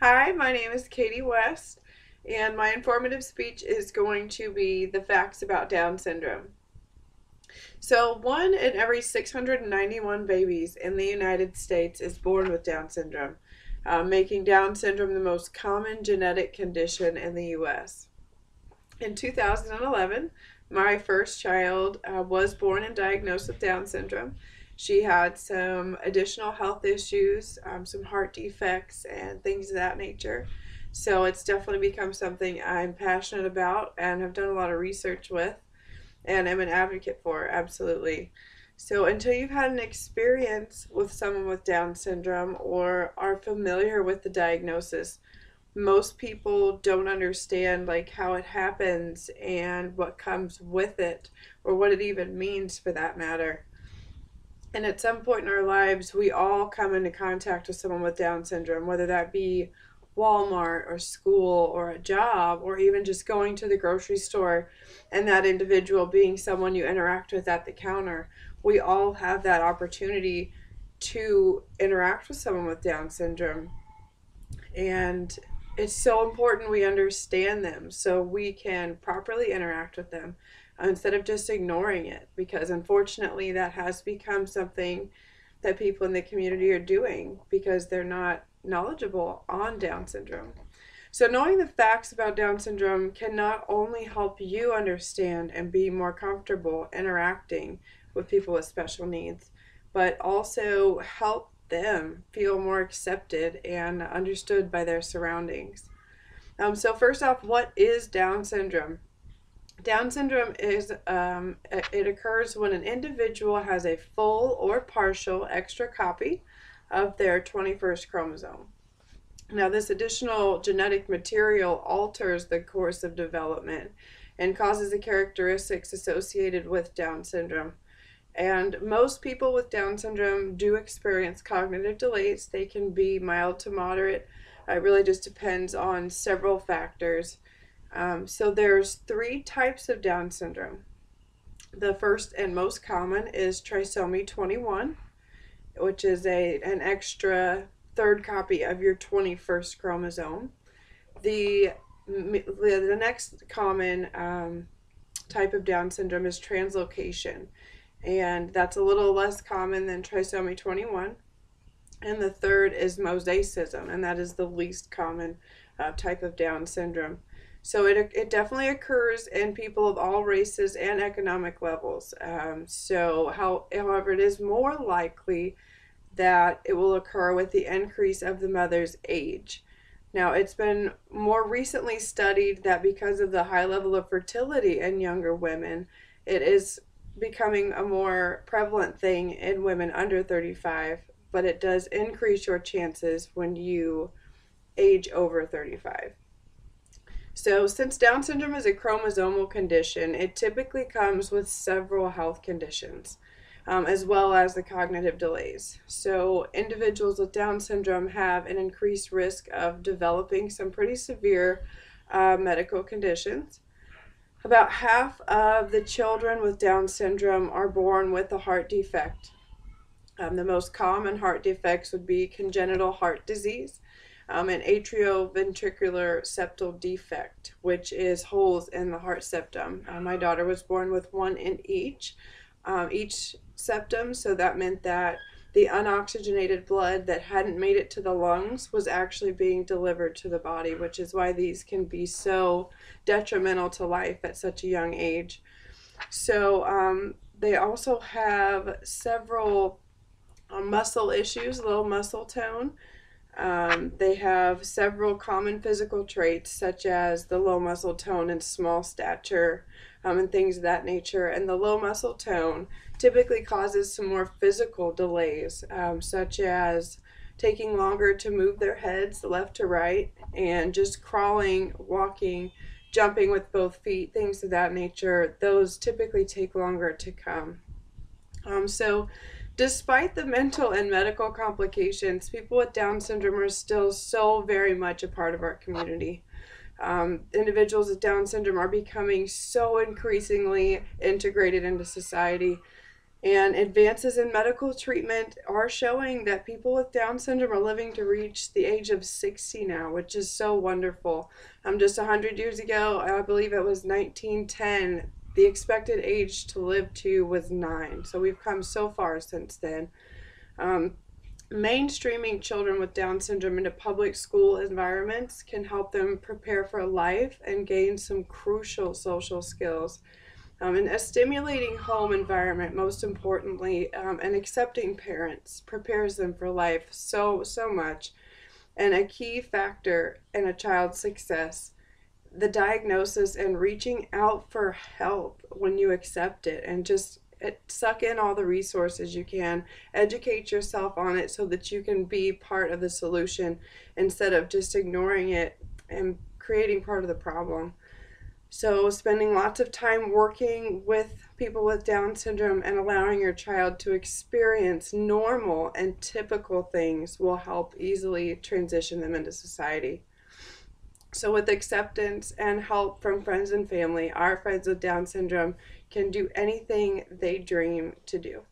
Hi, my name is Katy West, and my informative speech is going to be the facts about Down syndrome. So, one in every 691 babies in the United States is born with Down syndrome, making Down syndrome the most common genetic condition in the U.S. In 2011, my first child was born and diagnosed with Down syndrome. She had some additional health issues, some heart defects, and things of that nature. So it's definitely become something I'm passionate about and have done a lot of research with and am an advocate for, absolutely. So until you've had an experience with someone with Down syndrome or are familiar with the diagnosis, most people don't understand like how it happens and what comes with it or what it even means for that matter. And at some point in our lives, we all come into contact with someone with Down syndrome, whether that be Walmart or school or a job or even just going to the grocery store and that individual being someone you interact with at the counter. We all have that opportunity to interact with someone with Down syndrome. And it's so important we understand them so we can properly interact with them instead of just ignoring it, because unfortunately that has become something that people in the community are doing because they're not knowledgeable on Down syndrome. So, knowing the facts about Down syndrome can not only help you understand and be more comfortable interacting with people with special needs, but also help them feel more accepted and understood by their surroundings. So, first off, what is Down syndrome? Down syndrome is it occurs when an individual has a full or partial extra copy of their 21st chromosome. Now, this additional genetic material alters the course of development and causes the characteristics associated with Down syndrome. And most people with Down syndrome do experience cognitive delays. They can be mild to moderate. It really just depends on several factors. So there's three types of Down syndrome. The first and most common is trisomy 21, which is an extra third copy of your 21st chromosome. The next common type of Down syndrome is translocation, and that's a little less common than trisomy 21. And the third is mosaicism, and that is the least common type of Down syndrome. So it definitely occurs in people of all races and economic levels. However, it is more likely that it will occur with the increase of the mother's age. Now, it's been more recently studied that because of the high level of fertility in younger women, it is becoming a more prevalent thing in women under 35, but it does increase your chances when you age over 35. So, since Down syndrome is a chromosomal condition, it typically comes with several health conditions, as well as the cognitive delays. So, individuals with Down syndrome have an increased risk of developing some pretty severe medical conditions. About half of the children with Down syndrome are born with a heart defect. The most common heart defects would be congenital heart disease, an atrioventricular septal defect, which is holes in the heart septum. My daughter was born with one in each septum, so that meant that the unoxygenated blood that hadn't made it to the lungs was actually being delivered to the body, which is why these can be so detrimental to life at such a young age. So they also have several muscle issues, low muscle tone. They have several common physical traits such as the low muscle tone and small stature, and things of that nature. And the low muscle tone typically causes some more physical delays, such as taking longer to move their heads left to right and just crawling, walking, jumping with both feet, things of that nature. Those typically take longer to come. So despite the mental and medical complications, people with Down syndrome are still so very much a part of our community. Individuals with Down syndrome are becoming so increasingly integrated into society. And advances in medical treatment are showing that people with Down syndrome are living to reach the age of 60 now, which is so wonderful. Just 100 years ago, I believe it was 1910, the expected age to live to was 9. So we've come so far since then. Um, Mainstreaming children with Down syndrome into public school environments can help them prepare for life and gain some crucial social skills. And a stimulating home environment, most importantly, and accepting parents prepares them for life so much. And a key factor in a child's success, the diagnosis and reaching out for help when you accept it, and just suck in all the resources you can, educate yourself on it so that you can be part of the solution instead of just ignoring it and creating part of the problem. So, spending lots of time working with people with Down syndrome and allowing your child to experience normal and typical things will help easily transition them into society. So, with acceptance and help from friends and family, our friends with Down syndrome can do anything they dream to do.